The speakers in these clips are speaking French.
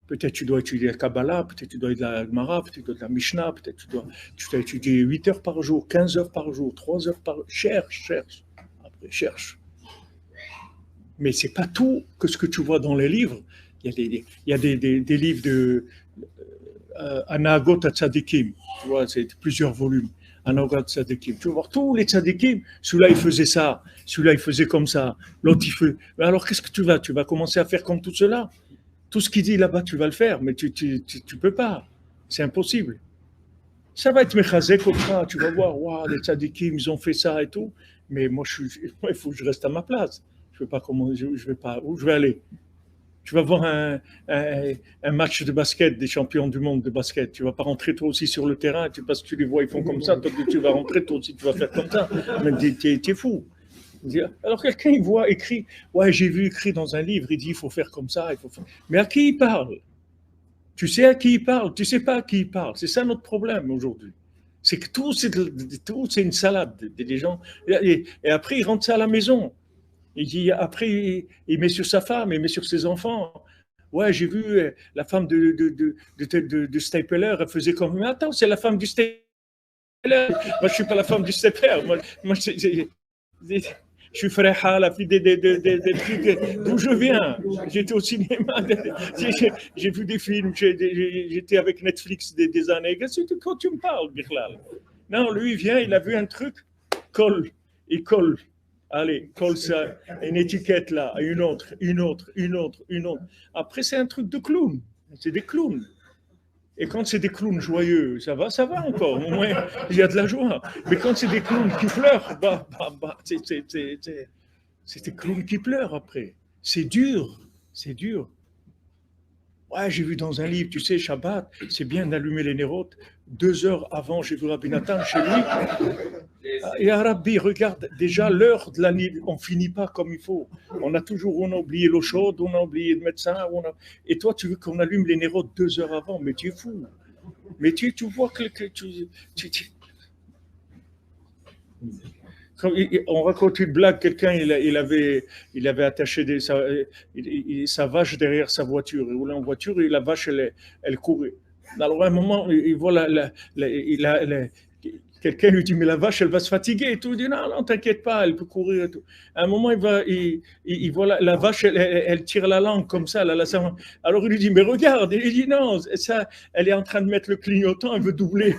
Peut-être tu dois étudier la Kabbalah, peut-être tu dois étudier la Gemara, peut-être tu dois de la Mishnah, peut-être tu dois étudier 8 heures par jour, 15 heures par jour, 3 heures par jour. Cherche. Après, cherche. Mais ce n'est pas tout que ce que tu vois dans les livres. Il y a des livres de Anagot Tzadikim. Tu vois, c'est plusieurs volumes. Anagot Tzadikim. Tu vas voir tous les Tzadikim. Celui-là, il faisait ça. Celui-là, il faisait comme ça. L'autre, il fait. Alors, qu'est-ce que tu vas? Tu vas commencer à faire comme tout cela? Tout ce qu'il dit là-bas, tu vas le faire, mais tu peux pas. C'est impossible. Ça va être mechazek comme ça. Tu vas voir, waouh, les tzadikim, ils ont fait ça et tout. Mais moi, il faut que je reste à ma place. Je ne vais pas comment, je vais pas, où je vais aller. Tu vas voir un match de basket des champions du monde de basket. Tu ne vas pas rentrer toi aussi sur le terrain parce que tu les vois, ils font comme ça. Toi, tu vas rentrer toi aussi, tu vas faire comme ça. Mais t'es fou. Alors quelqu'un il voit écrit, ouais j'ai vu écrit dans un livre, il dit il faut faire comme ça, il faut faire. Mais à qui il parle? Tu sais à qui il parle? Tu sais pas à qui il parle. C'est ça notre problème aujourd'hui. C'est que tout c'est une salade des gens. Et après il rentre ça à la maison. Il dit après il met sur sa femme, il met sur ses enfants. Ouais j'ai vu la femme de Stapler, elle faisait comme. Mais attends c'est la femme du Stapler. Moi je suis pas la femme du Stapler. Moi je suis Freha, la fille des trucs d'où je viens. J'étais au cinéma, j'ai vu des films, j'étais avec Netflix des années. Quand tu me parles, Birlal? Non, lui, il vient, il a vu un truc, il colle. Allez, colle ça, une étiquette là, une autre. Après, c'est un truc de clown. C'est des clowns. Et quand c'est des clowns joyeux, ça va encore. Au moins, il y a de la joie. Mais quand c'est des clowns qui pleurent, c'est des clowns qui pleurent après. C'est dur. Ouais, j'ai vu dans un livre, tu sais, Shabbat, c'est bien d'allumer les nérotes. 2 heures avant, j'ai vu Rabbi Nathan chez lui. Et Rabbi, regarde, déjà l'heure de la nuit, on finit pas comme il faut. On a oublié l'eau chaude, on a oublié le médecin. Et toi, tu veux qu'on allume les nérotes 2 heures avant, mais tu es fou. Mais tu vois que on raconte une blague, quelqu'un il avait attaché sa vache derrière sa voiture, il roulait en voiture et la vache elle courait. Alors à un moment il voit quelqu'un lui dit mais la vache elle va se fatiguer et tout, il dit non t'inquiète pas elle peut courir et tout. À un moment il voit la vache elle tire la langue comme ça, alors il lui dit mais regarde, il dit non ça elle est en train de mettre le clignotant, elle veut doubler.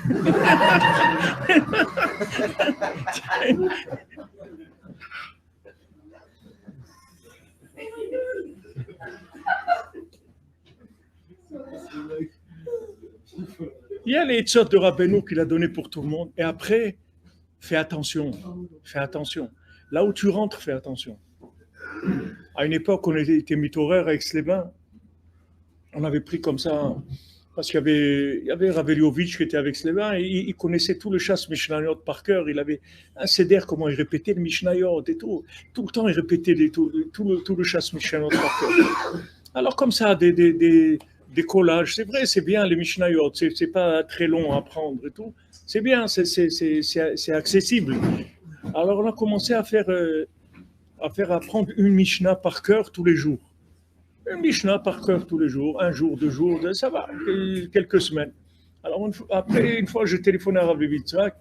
Il y a les tzots de Rabbeinu qu'il a donné pour tout le monde. Et après, fais attention. Là où tu rentres, fais attention. À une époque, on était mithorer avec Aix-les-Bains. On avait pris comme ça, parce qu'il y avait Raveliovitch qui était avec Aix-les-Bains, et il connaissait tout le chasse Mishnayot par cœur. Il avait un céder, comment il répétait le Mishnayot et tout. Tout le temps, il répétait tout le chasse Mishnayot par cœur. Alors comme ça, des collages, c'est vrai, c'est bien les Mishnayot, c'est pas très long à apprendre et tout. C'est bien, c'est accessible. Alors on a commencé à faire apprendre une Mishnah par cœur tous les jours. Une Mishnah par cœur tous les jours, un jour, 2 jours, ça va, quelques semaines. Alors après, une fois, je téléphonais à Rabbi Yitzhak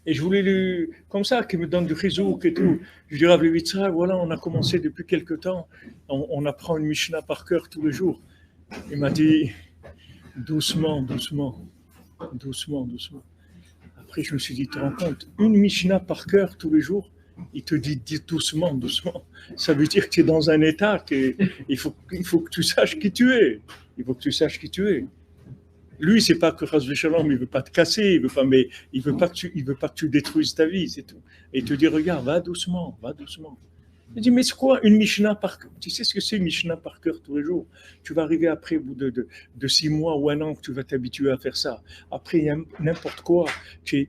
et je voulais lui, comme ça, qu'il me donne du chizouk et tout. Je lui dis, Rabbi Yitzhak, voilà, on a commencé depuis quelque temps, on apprend une Mishnah par cœur tous les jours. Il m'a dit, doucement. Après, je me suis dit, tu te rends compte, une Mishnah par cœur tous les jours, il te dit doucement. Ça veut dire que tu es dans un état il faut que tu saches qui tu es. Lui, c'est pas que Chas Shalom, il veut pas te casser, mais il veut pas que tu détruises ta vie, c'est tout. Et il te dit, regarde, va doucement. Il dit, mais c'est quoi une Mishnah par cœur? Tu sais ce que c'est une Mishnah par cœur tous les jours? Tu vas arriver après, au bout de 6 mois ou 1 an, que tu vas t'habituer à faire ça. Après, il y a n'importe quoi. Tu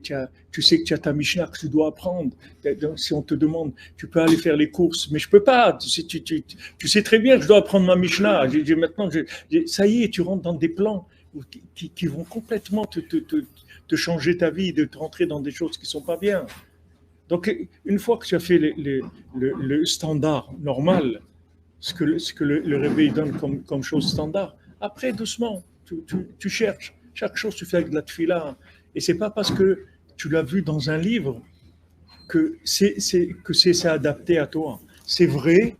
sais que tu as ta Mishnah que tu dois apprendre. Donc, si on te demande, tu peux aller faire les courses, mais je peux pas. Tu sais très bien que je dois apprendre ma Mishnah. Maintenant, ça y est, tu rentres dans des plans qui vont complètement te changer ta vie, de te rentrer dans des choses qui sont pas bien. Donc, une fois que tu as fait le standard normal, ce que le réveil donne comme chose standard. Après, doucement, tu cherches. Chaque chose, tu fais avec de la tefila. Et c'est pas parce que tu l'as vu dans un livre que c'est adapté à toi. C'est vrai,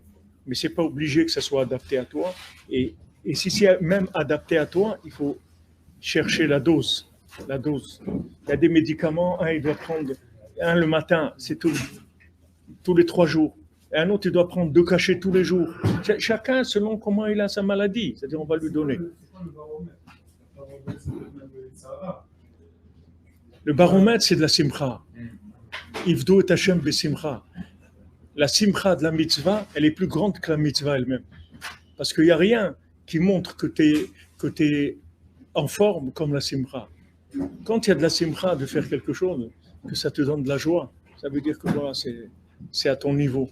mais c'est pas obligé que ça soit adapté à toi. Et si c'est même adapté à toi, il faut chercher la dose. La dose. Il y a des médicaments, un, il doit prendre un le matin, c'est tous les 3 jours. Et un autre, il doit prendre 2 cachets tous les jours. Chacun selon comment il a sa maladie. C'est-à-dire, on va lui donner. Le baromètre, c'est de la simcha. Ivdo et Hashem besimcha. La simcha de la mitzvah, elle est plus grande que la mitzvah elle-même. Parce qu'il n'y a rien qui montre que tu es en forme comme la simcha. Quand il y a de la simcha de faire quelque chose, que ça te donne de la joie, ça veut dire que voilà, c'est à ton niveau.